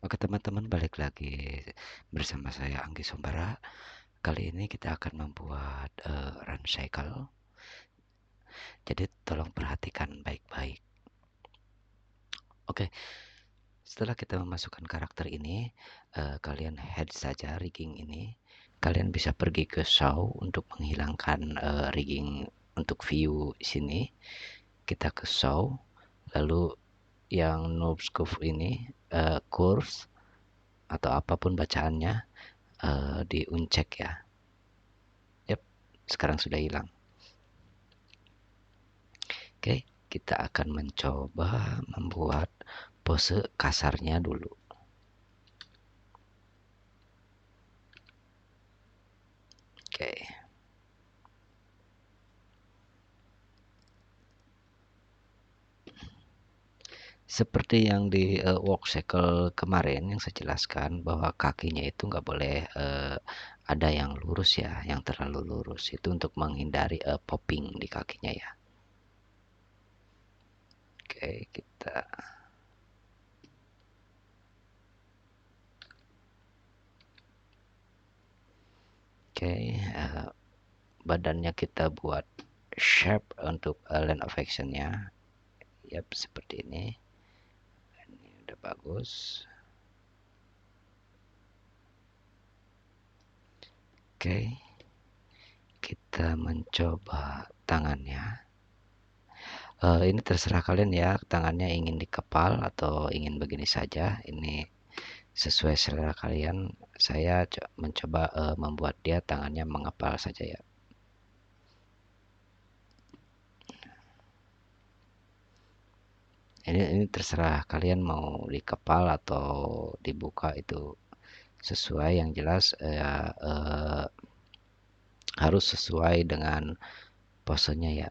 Oke teman-teman, balik lagi bersama saya Anggi Sombara. Kali ini kita akan membuat run cycle. Jadi tolong perhatikan baik-baik. Oke, setelah kita memasukkan karakter ini, kalian head saja rigging ini. Kalian bisa pergi ke show untuk menghilangkan rigging untuk view sini. Kita ke show, lalu yang noob scope ini course atau apapun bacaannya di uncheck ya. Yap, sekarang sudah hilang. Oke, kita akan mencoba membuat pose kasarnya dulu. Oke. Seperti yang di walk cycle kemarin yang saya jelaskan bahwa kakinya itu nggak boleh ada yang lurus ya, yang terlalu lurus. Itu untuk menghindari popping di kakinya ya. Oke, kita badannya kita buat shape untuk line of actionnya. Yap, seperti ini. Ini udah bagus. Oke, kita mencoba tangannya. Ini terserah kalian ya, tangannya ingin dikepal atau ingin begini saja. Ini sesuai selera kalian. Saya mencoba membuat dia tangannya mengepal saja ya. Ini terserah kalian mau dikepal atau dibuka, itu sesuai. Yang jelas harus sesuai dengan posenya ya.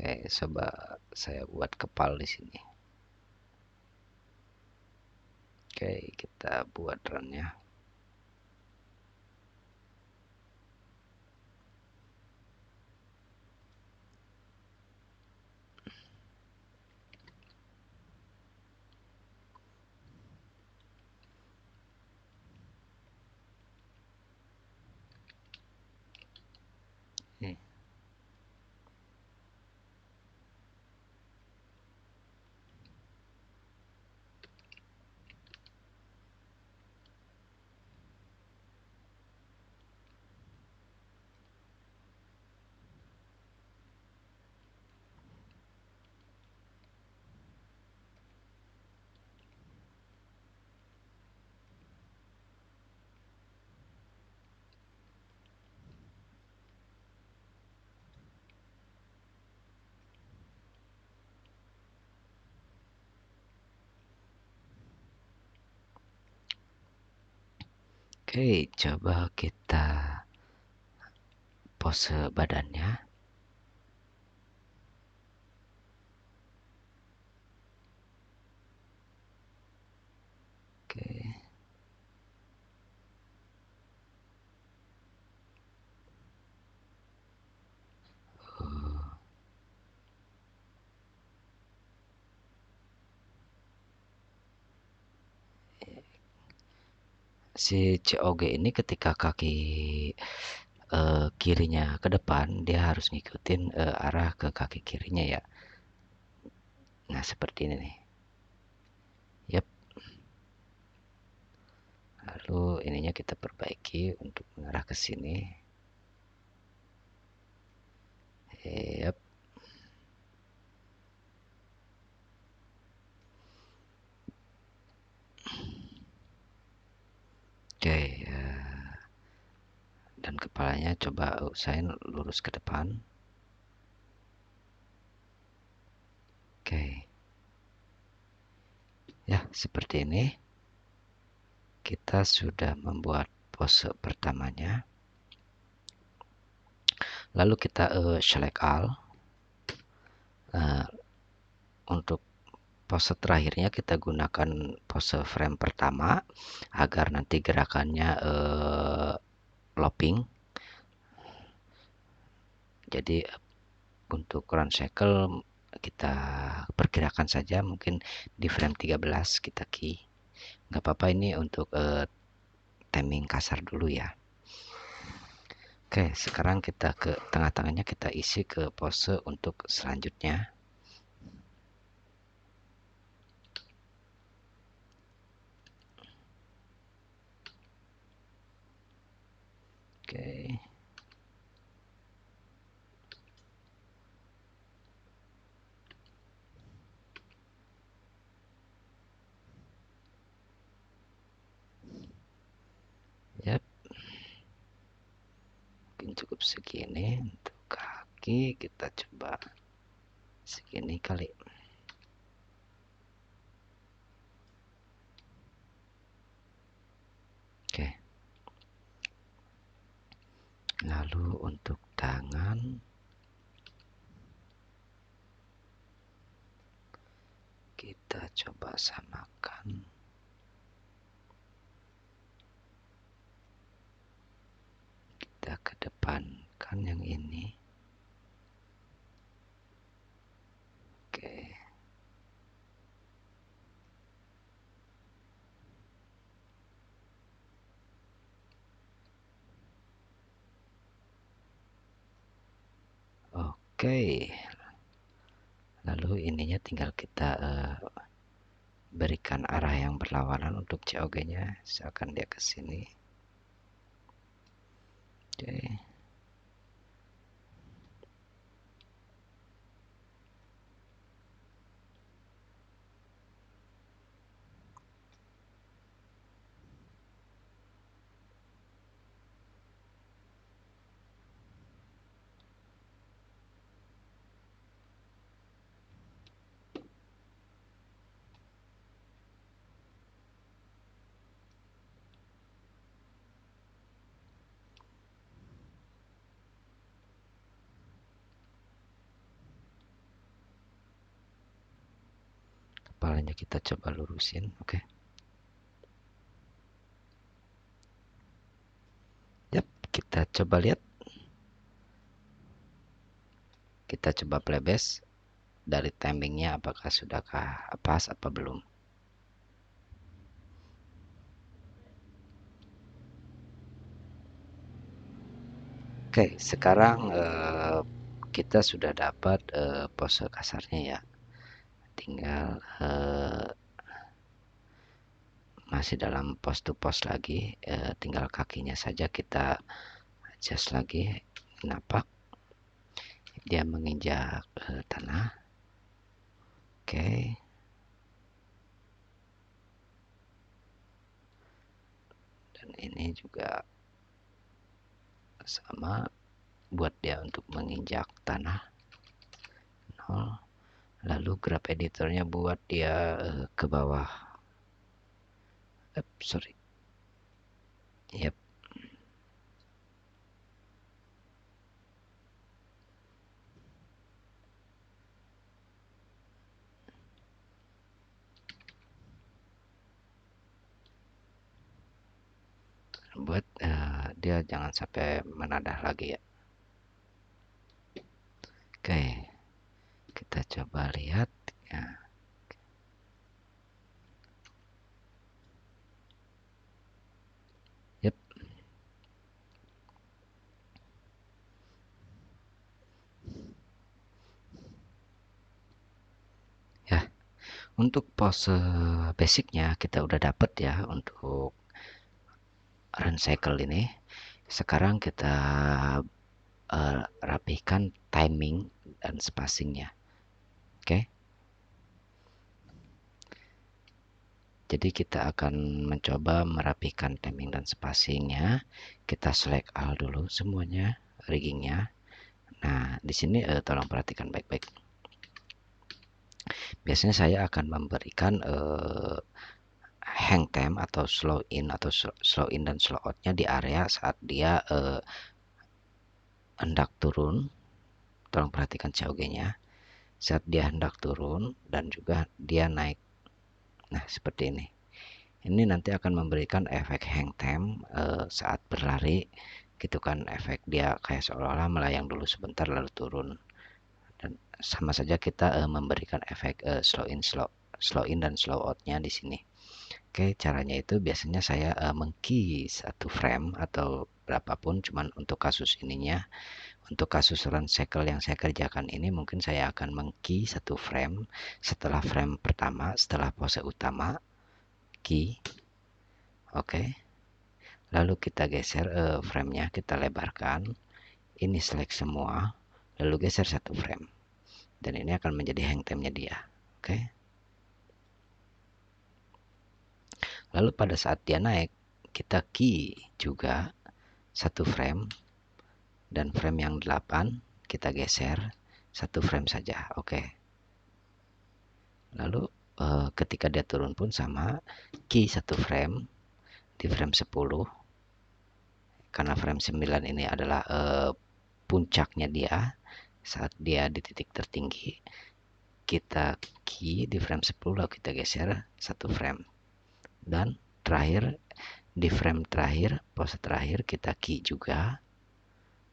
Oke, coba saya buat kepal di sini. Oke, kita buat runnya. Oke. Oke, coba kita pose badannya. Oke. Si COG ini ketika kaki kirinya ke depan, dia harus ngikutin arah ke kaki kirinya ya. Nah, seperti ini nih. Yap. Lalu ininya kita perbaiki untuk mengarah ke sini. Yap. Oke, dan kepalanya coba usahain lurus ke depan. Oke. Ya, seperti ini. Kita sudah membuat pose pertamanya. Lalu kita select all. Untuk pose terakhirnya kita gunakan pose frame pertama agar nanti gerakannya looping. Jadi untuk run cycle kita perkirakan saja mungkin di frame 13 kita key. Nggak apa-apa, ini untuk timing kasar dulu ya. Oke, sekarang kita ke tengah-tengahnya, kita isi ke pose untuk selanjutnya. Oke. Yap. Mungkin cukup segini. Untuk kaki kita coba segini kali. Oke. Lalu untuk tangan kita coba samakan. Kita kedepankan yang ini. Oke. Oke. Lalu ininya tinggal kita berikan arah yang berlawanan untuk COG-nya, misalkan dia ke sini. Oke. Kepalanya kita coba lurusin. Oke. Yap, kita coba lihat. Kita coba playbase dari timingnya, apakah sudahkah pas apa belum. Oke, sekarang kita sudah dapat pose kasarnya ya. Tinggal masih dalam pose to pose lagi, tinggal kakinya saja kita adjust lagi. Napak dia menginjak tanah. Oke. Dan ini juga sama, buat dia untuk menginjak tanah 0. Lalu grab editornya buat dia ke bawah. Sorry. Yep. Buat dia jangan sampai menadah lagi ya. Oke, kita coba lihat ya. Yep. Ya, untuk pose basicnya kita udah dapet ya untuk run cycle ini. Sekarang kita rapihkan timing dan spacingnya. Oke. Jadi kita akan mencoba merapikan timing dan spacingnya. Kita select all dulu semuanya, riggingnya. Nah, di sini tolong perhatikan baik-baik. Biasanya saya akan memberikan hang time atau slow in dan slow outnya di area saat dia hendak turun. Tolong perhatikan COG-nya. Saat dia hendak turun dan juga dia naik. Nah, seperti ini. Ini nanti akan memberikan efek hang time saat berlari, gitu kan, efek dia kayak seolah-olah melayang dulu sebentar lalu turun. Dan sama saja kita memberikan efek slow in dan slow outnya di sini. Oke, caranya itu biasanya saya mengkey satu frame atau berapapun, cuman untuk kasus ininya, untuk kasus run cycle yang saya kerjakan ini mungkin saya akan mengkey satu frame setelah frame pertama, setelah pose utama, key. Oke, lalu kita geser framenya, kita lebarkan, ini select semua, lalu geser satu frame, dan ini akan menjadi hang time-nya dia. Oke, lalu pada saat dia naik, kita key juga satu frame, dan frame yang 8 kita geser satu frame saja. Oke, lalu ketika dia turun pun sama, key satu frame di frame 10, karena frame 9 ini adalah puncaknya dia saat dia di titik tertinggi. Kita key di frame 10, lalu kita geser satu frame, dan terakhir di frame terakhir, pose terakhir, kita key juga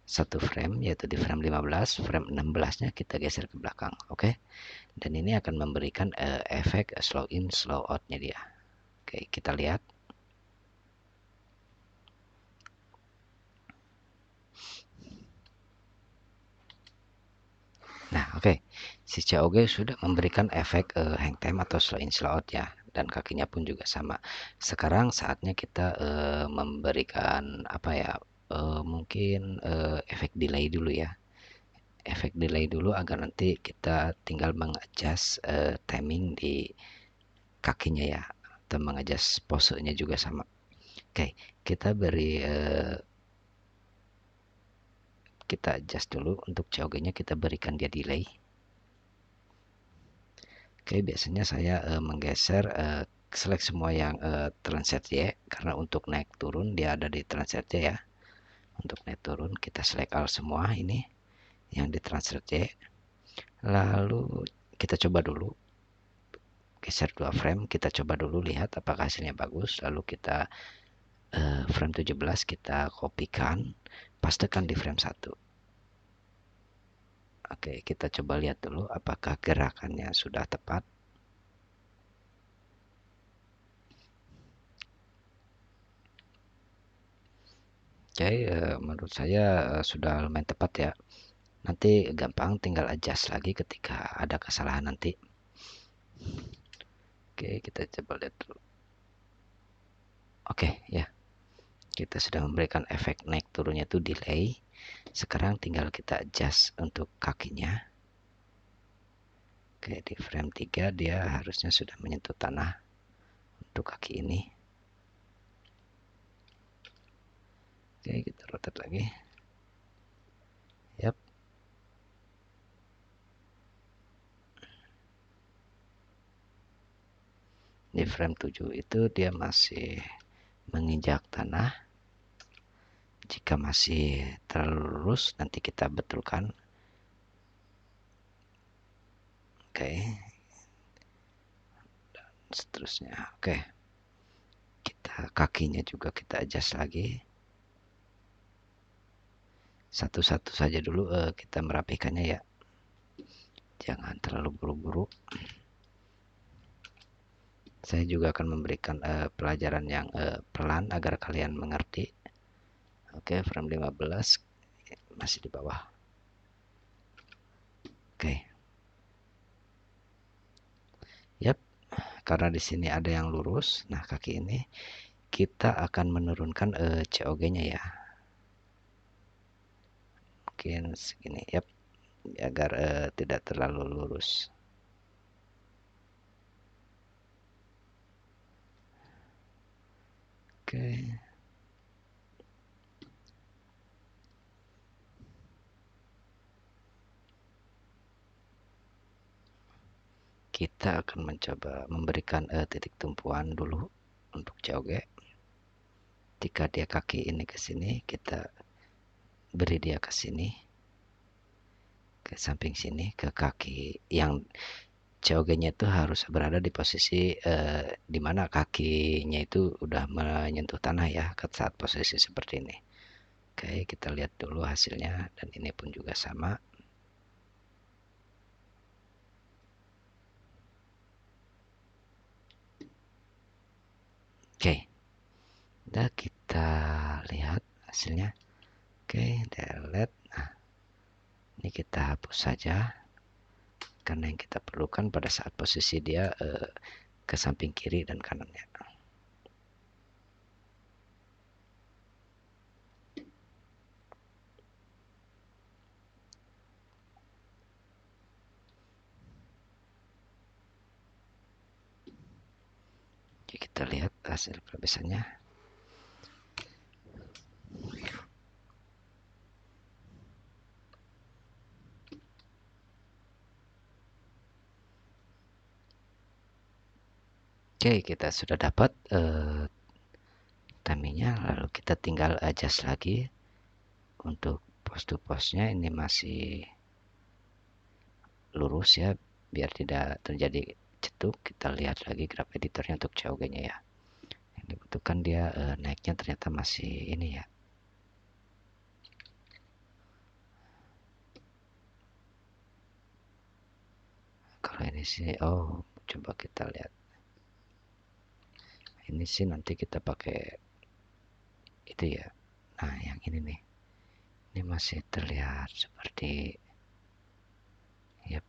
satu frame, yaitu di frame 15, frame 16 nya kita geser ke belakang. Oke, dan ini akan memberikan efek slow in slow out nya dia. Oke, kita lihat. Nah, oke, si COG sudah memberikan efek hang time atau slow in slow out ya, dan kakinya pun juga sama. Sekarang saatnya kita memberikan apa ya, mungkin efek delay dulu ya, efek delay dulu agar nanti kita tinggal mengadjust timing di kakinya ya, atau mengadjust posenya juga sama. Oke, kita beri kita adjust dulu untuk COG-nya, kita berikan dia delay. Oke, biasanya saya menggeser select semua yang transit Y, karena untuk naik turun dia ada di transit Y ya. Untuk naik turun kita select all semua ini yang di transit Y. Lalu kita coba dulu geser 2 frame, kita coba dulu lihat apakah hasilnya bagus. Lalu kita frame 17 kita kopikan, pastekan di frame 1. Oke, kita coba lihat dulu apakah gerakannya sudah tepat. Oke, menurut saya sudah lumayan tepat ya. Nanti gampang, tinggal adjust lagi ketika ada kesalahan nanti. Oke, kita coba lihat dulu. Oke, ya. Kita sudah memberikan efek naik turunnya itu delay. Sekarang tinggal kita adjust untuk kakinya. Oke, di frame 3 dia harusnya sudah menyentuh tanah untuk kaki ini. Oke, kita rotate lagi. Yap. Di frame 7 itu dia masih menginjak tanah. Jika masih terlalu lurus, nanti kita betulkan. Oke. Dan seterusnya. Oke. Kita kakinya juga kita adjust lagi. Satu-satu saja dulu kita merapikannya ya. Jangan terlalu buru-buru. Saya juga akan memberikan pelajaran yang pelan agar kalian mengerti. Oke, frame 15 masih di bawah. Oke. Yap, karena di sini ada yang lurus. Nah, kaki ini kita akan menurunkan COG-nya ya. Mungkin segini, yap, agar tidak terlalu lurus. Oke. Kita akan mencoba memberikan titik tumpuan dulu untuk COG. Jika dia kaki ini ke sini, kita beri dia ke sini, ke samping sini, ke kaki yang COG-nya itu harus berada di posisi di mana kakinya itu udah menyentuh tanah ya, saat posisi seperti ini. Oke, kita lihat dulu hasilnya, dan ini pun juga sama. Udah, kita lihat hasilnya. Oke, delete. Nah, ini kita hapus saja karena yang kita perlukan pada saat posisi dia ke samping kiri dan kanannya. Oke, kita lihat hasil perbesarnya. Oke, kita sudah dapat timingnya, lalu kita tinggal adjust lagi. Untuk post to postnya ini masih lurus ya, biar tidak terjadi cetuk. Kita lihat lagi graph editornya untuk COG nya ya. Yang dibutuhkan dia naiknya ternyata masih ini ya. Kalau ini sih, oh coba kita lihat. Ini sih nanti kita pakai itu ya. Nah, yang ini nih. Ini masih terlihat seperti, ya,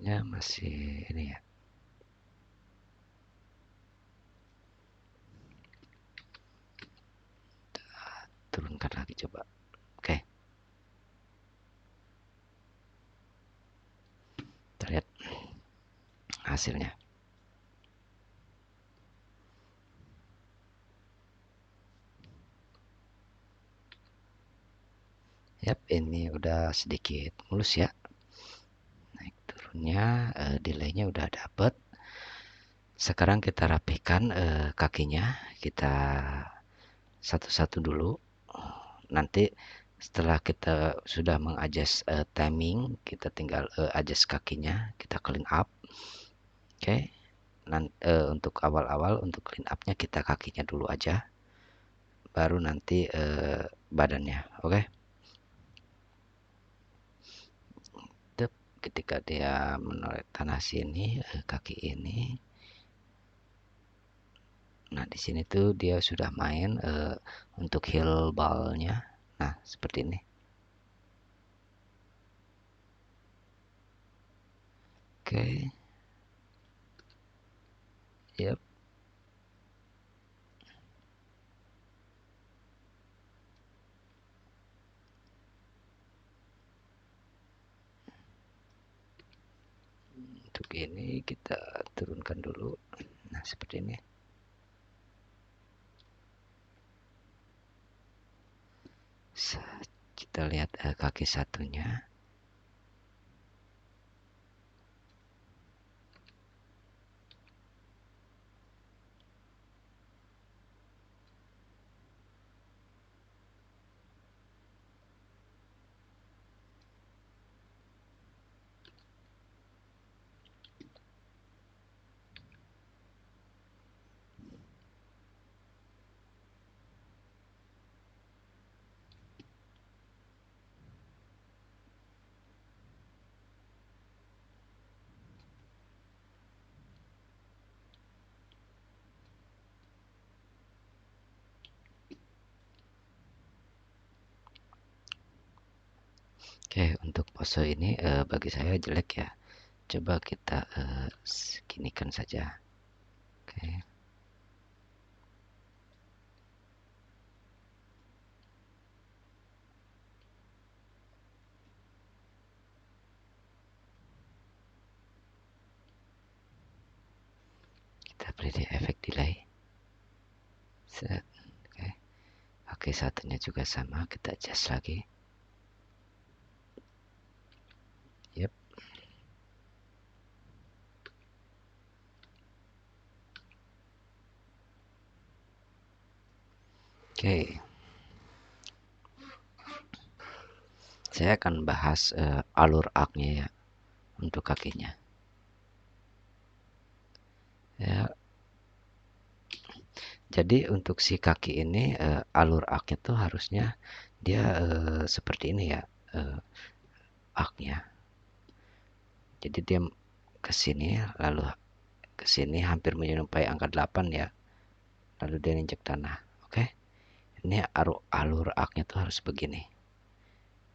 ya masih ini ya. Turunkan lagi coba. Oke. Kita lihat hasilnya. Yap, ini udah sedikit mulus ya. Naik turunnya, delaynya udah dapet. Sekarang kita rapikan kakinya. Kita satu-satu dulu. Nanti setelah kita sudah mengadjust timing, kita tinggal adjust kakinya. Kita clean up. Oke. Untuk awal-awal, untuk clean upnya kita kakinya dulu aja. Baru nanti badannya. Oke. Ketika dia menoleh tanah sini, kaki ini. Nah, di sini tuh dia sudah main untuk heel ballnya. Nah, seperti ini. Oke. Yap. Untuk ini kita turunkan dulu. Nah, seperti ini. Kita lihat kaki satunya. Oke, untuk pose ini bagi saya jelek ya. Coba kita seginikan saja. Oke. Kita beri di efek delay. Set. Oke. Oke, satunya juga sama, kita adjust lagi. Yep. Oke. Saya akan bahas alur arc-nya ya untuk kakinya. Ya. Jadi untuk si kaki ini alur arc-nya tuh harusnya dia seperti ini ya, arc-nya. Jadi dia ke sini lalu ke sini hampir menyerupai angka 8 ya. Lalu dia injek tanah. Oke. Ini alur arcnya tuh harus begini.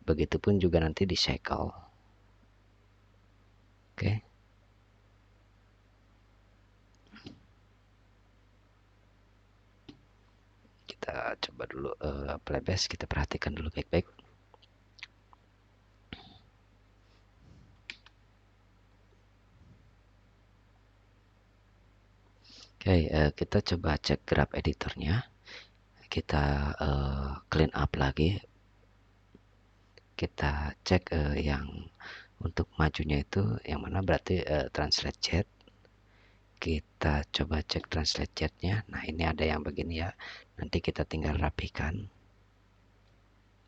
Begitupun juga nanti di cycle. Oke. Kita coba dulu playbase, kita perhatikan dulu baik-baik. Oke, kita coba cek graph editornya. Kita clean up lagi. Kita cek yang untuk majunya itu yang mana, berarti translate chat. Kita coba cek translate chatnya. Nah, ini ada yang begini ya. Nanti kita tinggal rapikan.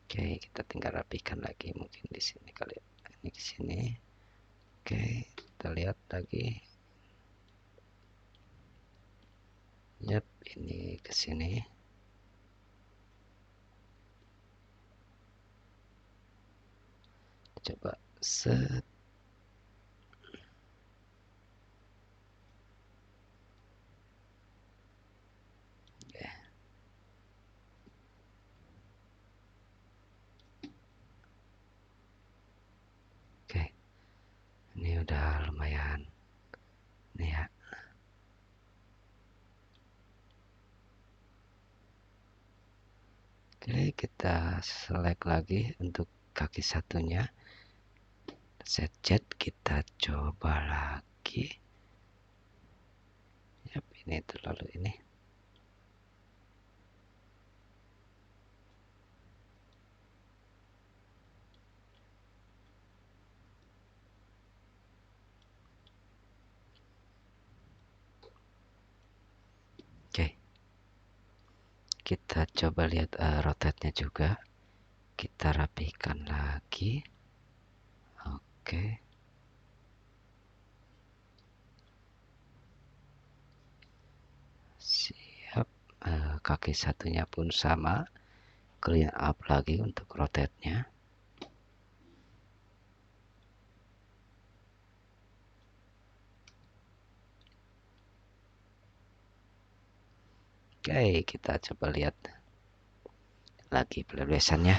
Oke, kita tinggal rapikan lagi. Mungkin di sini kali. Ini di sini. Oke, kita lihat lagi. Yap, ini ke sini. Coba set. Oke, ini udah lumayan. Nih ya. Oke, kita select lagi untuk kaki satunya. Set chat, kita coba lagi. Yap, ini terlalu ini. Oke, kita coba lihat rotate-nya juga. Kita rapikan lagi. Oke. Siap. Kaki satunya pun sama. Clean up lagi untuk rotate-nya. Oke, kita coba lihat lagi pelebesannya.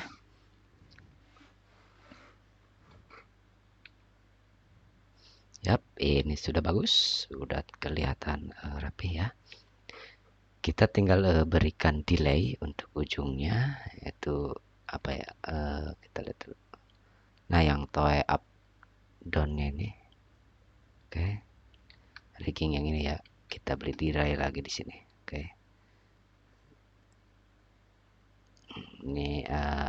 Yap, ini sudah bagus, sudah kelihatan rapi ya. Kita tinggal berikan delay untuk ujungnya, yaitu apa ya? Kita lihat dulu. Nah, yang toe up down-nya ini. Oke. Rigging yang ini ya, kita beri delay lagi di sini. Oke. Ini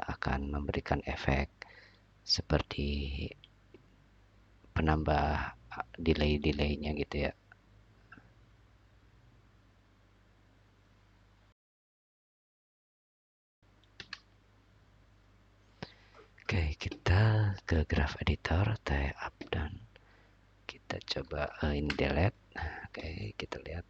akan memberikan efek seperti penambah delay-delaynya gitu ya. Oke, kita ke graph editor, tie up dan kita coba ini delete. Oke, kita lihat.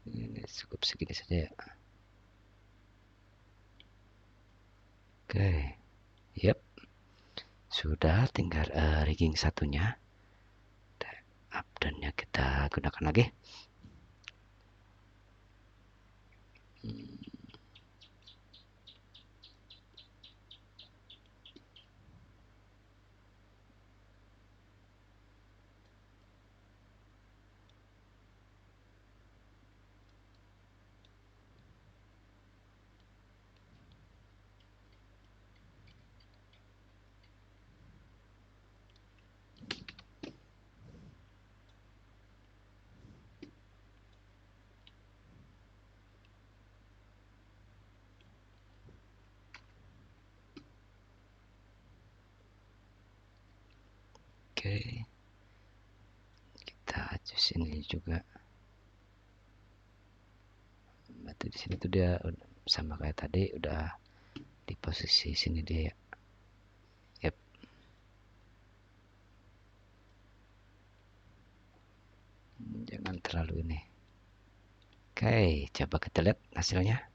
Ini cukup segini saja ya. Oke, yep, sudah tinggal rigging satunya. Updownnya kita gunakan lagi. Oke, kita adjust sini juga. Berarti di sini tuh dia sama kayak tadi, udah di posisi sini dia ya. Yep. Jangan terlalu ini. Oke, coba kita lihat hasilnya.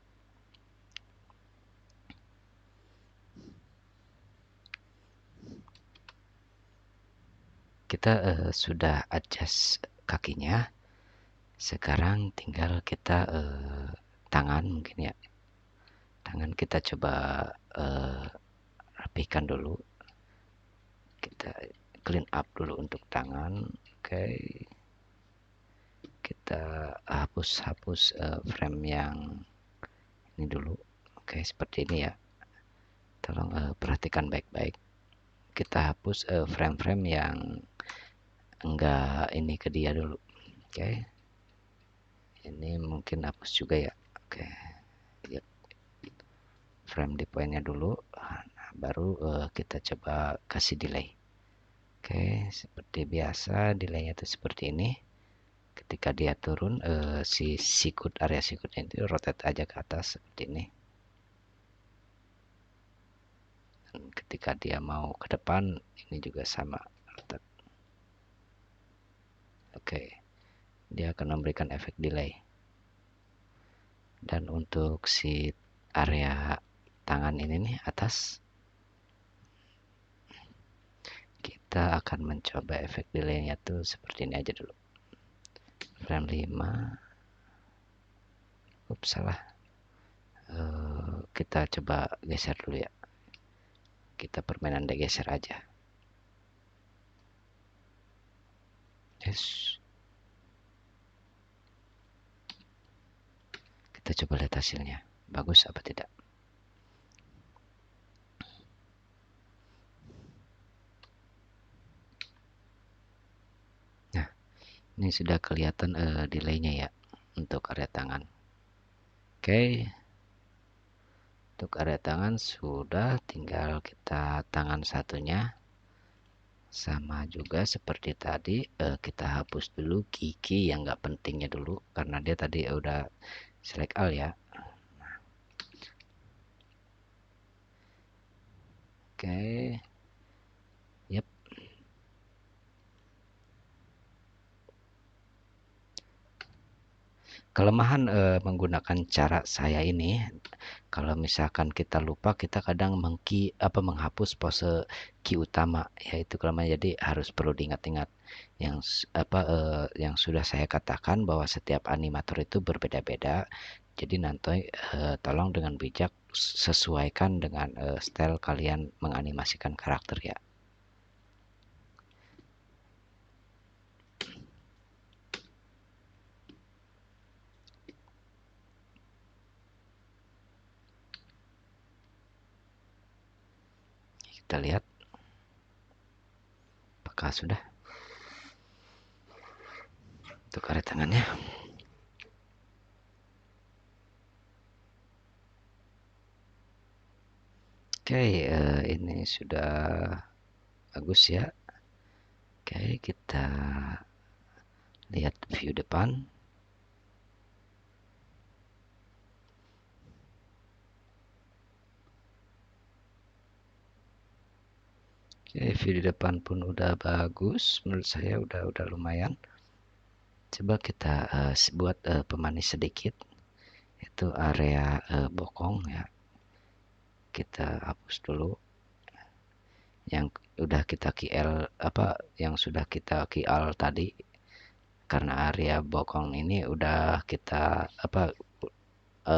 Kita sudah adjust kakinya. Sekarang tinggal kita tangan mungkin ya. Tangan kita coba rapihkan dulu. Kita clean up dulu untuk tangan. Oke. Kita hapus frame yang ini dulu. Oke, seperti ini ya. Tolong perhatikan baik-baik. Kita hapus frame-frame yang enggak ini ke dia dulu. Oke. Ini mungkin hapus juga ya. Oke. Lihat frame di poinnya dulu. Nah, baru kita coba kasih delay. Oke, seperti biasa delaynya itu seperti ini. Ketika dia turun si sikut, area sikutnya itu rotate aja ke atas seperti ini. Dan ketika dia mau ke depan ini juga sama rotate. Oke, dia akan memberikan efek delay. Dan untuk si area tangan ini nih atas, kita akan mencoba efek delaynya tuh seperti ini aja dulu. Frame 5. Ups, salah. Kita coba geser dulu ya. Kita permainan geser aja. Yes. Kita coba lihat hasilnya. Bagus apa tidak? Nah, ini sudah kelihatan delaynya ya untuk area tangan. Oke. Untuk area tangan sudah, tinggal kita tangan satunya sama juga seperti tadi. Kita hapus dulu kiki yang nggak pentingnya dulu karena dia tadi udah select all ya. Oke. Yep. Kelemahan menggunakan cara saya ini, kalau misalkan kita lupa, kita kadang menghapus pose key utama, yaitu kelemahan. Jadi harus perlu diingat-ingat yang sudah saya katakan bahwa setiap animator itu berbeda-beda. Jadi nanti tolong dengan bijak sesuaikan dengan style kalian menganimasikan karakter ya. Kita lihat apakah sudah untuk area tangannya. Oke, ini sudah bagus ya. Oke, kita lihat view depan. Oke, view di depan pun udah bagus. Menurut saya udah lumayan. Coba kita buat pemanis sedikit. Itu area bokong ya. Kita hapus dulu. Yang udah kita KL yang sudah kita KL tadi. Karena area bokong ini udah kita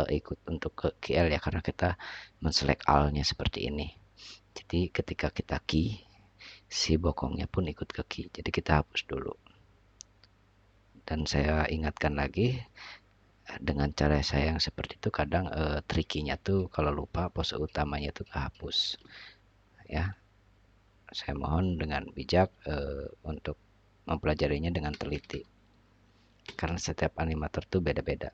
ikut untuk ke KL ya, karena kita men-select all-nya seperti ini. Jadi ketika kita key, si bokongnya pun ikut ke key. Jadi kita hapus dulu. Dan saya ingatkan lagi, dengan cara saya yang seperti itu kadang trikinya tuh kalau lupa pose utamanya tuh kehapus. Ya, saya mohon dengan bijak untuk mempelajarinya dengan teliti. Karena setiap animator tuh beda-beda.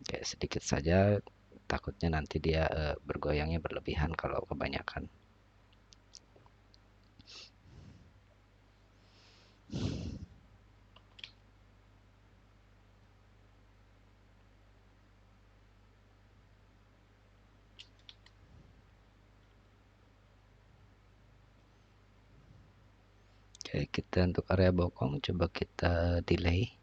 Kayak sedikit saja takutnya nanti dia bergoyangnya berlebihan kalau kebanyakan. Oke, kita untuk area bokong coba kita delay,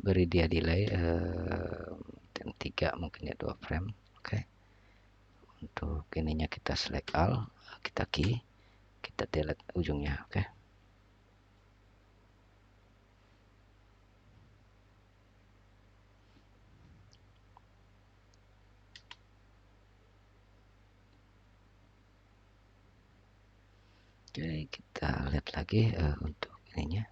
beri dia delay 3 mungkin ya, 2 frame. Oke, untuk ininya kita select all, kita key, kita delete ujungnya. Oke, kita lihat lagi untuk ininya,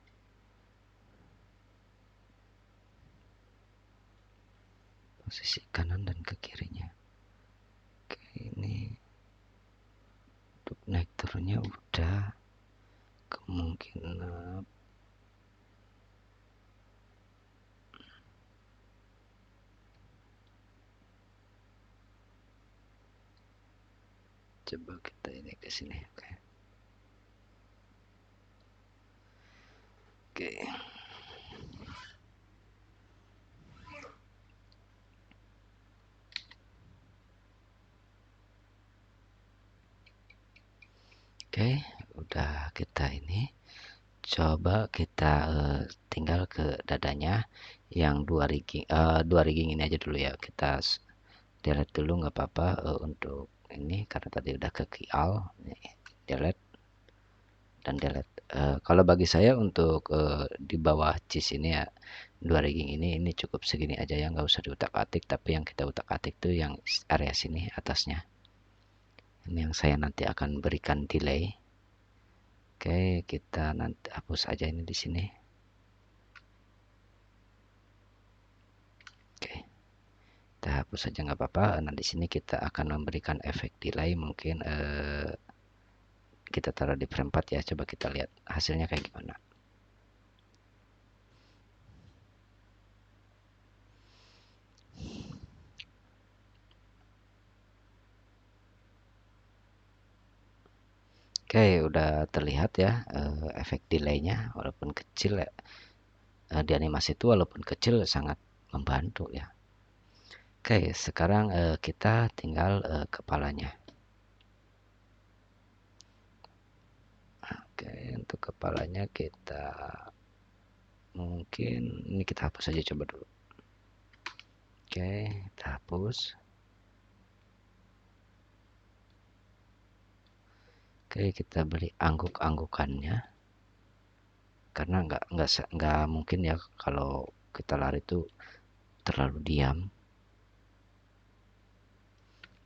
posisi kanan dan ke kirinya. Oke, ini untuk naik turunnya udah, kemungkinan coba kita ini ke sini. Oke. Oke. Oke, udah kita ini. Coba kita tinggal ke dadanya yang dua rigging ini aja dulu ya. Kita delete dulu nggak apa-apa untuk ini karena tadi udah ke all. Delete dan delete. Kalau bagi saya untuk di bawah cheese ini ya, dua rigging ini cukup segini aja ya, nggak usah diutak-atik. Tapi yang kita utak-atik tuh yang area sini atasnya. Ini yang saya nanti akan berikan delay. Oke, kita nanti hapus aja ini di sini. Oke, kita hapus saja nggak apa-apa. Nah, di sini kita akan memberikan efek delay, mungkin kita taruh di frame 4 ya. Coba kita lihat hasilnya kayak gimana. Oke, udah terlihat ya efek delaynya, walaupun kecil ya. Di animasi itu walaupun kecil sangat membantu ya. Oke, sekarang kita tinggal kepalanya. Oke, untuk kepalanya kita mungkin ini kita hapus saja coba dulu. Oke, kita hapus. Oke, kita beri angguk-anggukannya karena nggak mungkin ya kalau kita lari itu terlalu diam.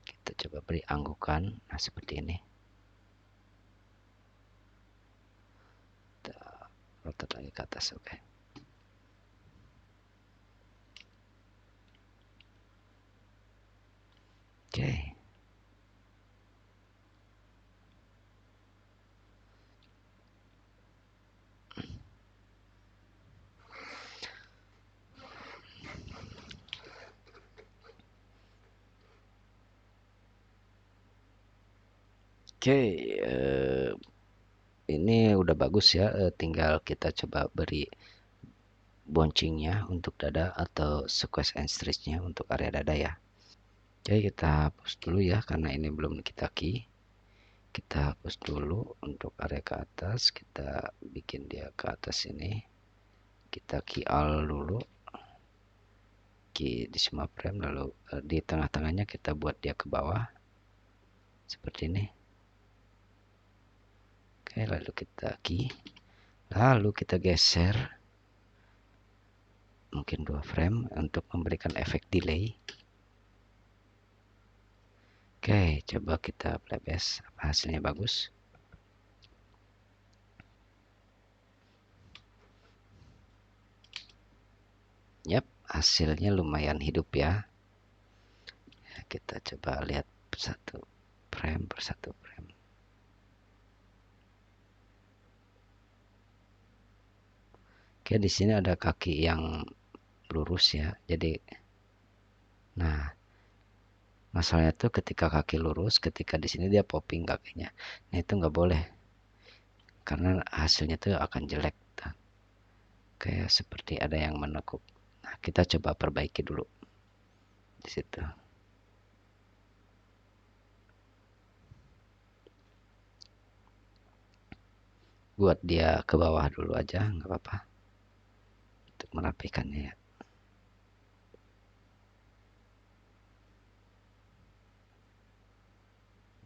Kita coba beri anggukan, nah seperti ini. Kita rotate lagi ke atas. Oke. Oke. Oke, ini udah bagus ya. Tinggal kita coba beri bouncingnya untuk dada atau squash and stretchnya untuk area dada ya. Oke, kita hapus dulu ya karena ini belum kita key. Kita hapus dulu untuk area ke atas. Kita bikin dia ke atas ini. Kita key all dulu. Key di semua frame, lalu di tengah-tengahnya kita buat dia ke bawah. Seperti ini. Oke, lalu kita key. Lalu kita geser mungkin 2 frame untuk memberikan efek delay. Oke, coba kita playback apa hasilnya bagus. Yap, hasilnya lumayan hidup ya. Kita coba lihat satu frame per satu frame. Oke, di sini ada kaki yang lurus ya. Jadi, nah, masalahnya tuh ketika kaki lurus, ketika di sini dia popping kakinya. Nah, itu nggak boleh. Karena hasilnya tuh akan jelek. Kayak seperti ada yang menekuk. Nah, kita coba perbaiki dulu di situ. buat dia ke bawah dulu aja, nggak apa-apa, untuk merapikannya ya.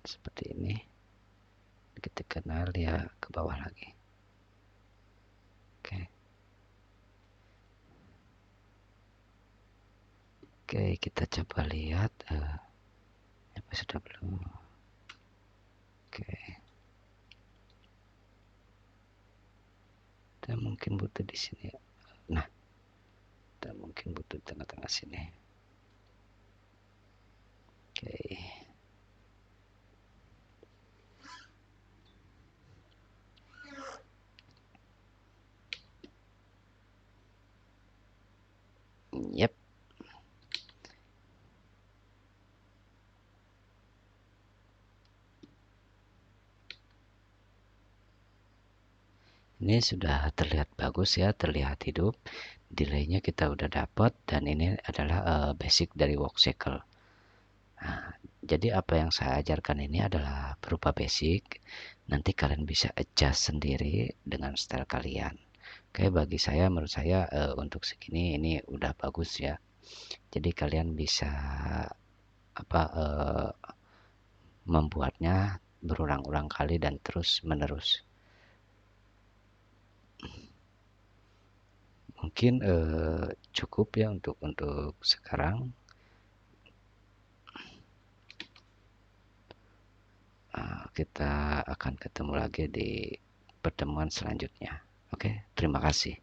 Seperti ini. Kita kenal ya, ke bawah lagi. Oke. Oke, kita coba lihat apa sudah belum. Oke. Kita mungkin butuh di sini. Nah, kita mungkin butuh tengah-tengah sini. Oke. Yep. Ini sudah terlihat bagus ya, terlihat hidup. Delaynya kita udah dapat, dan ini adalah basic dari Workcycle. Nah, jadi apa yang saya ajarkan ini adalah berupa basic. Nanti kalian bisa adjust sendiri dengan style kalian. Oke, bagi saya, menurut saya untuk segini ini udah bagus ya. Jadi kalian bisa apa membuatnya berulang-ulang kali dan terus menerus. Mungkin cukup ya untuk sekarang. Kita akan ketemu lagi di pertemuan selanjutnya. Oke, terima kasih.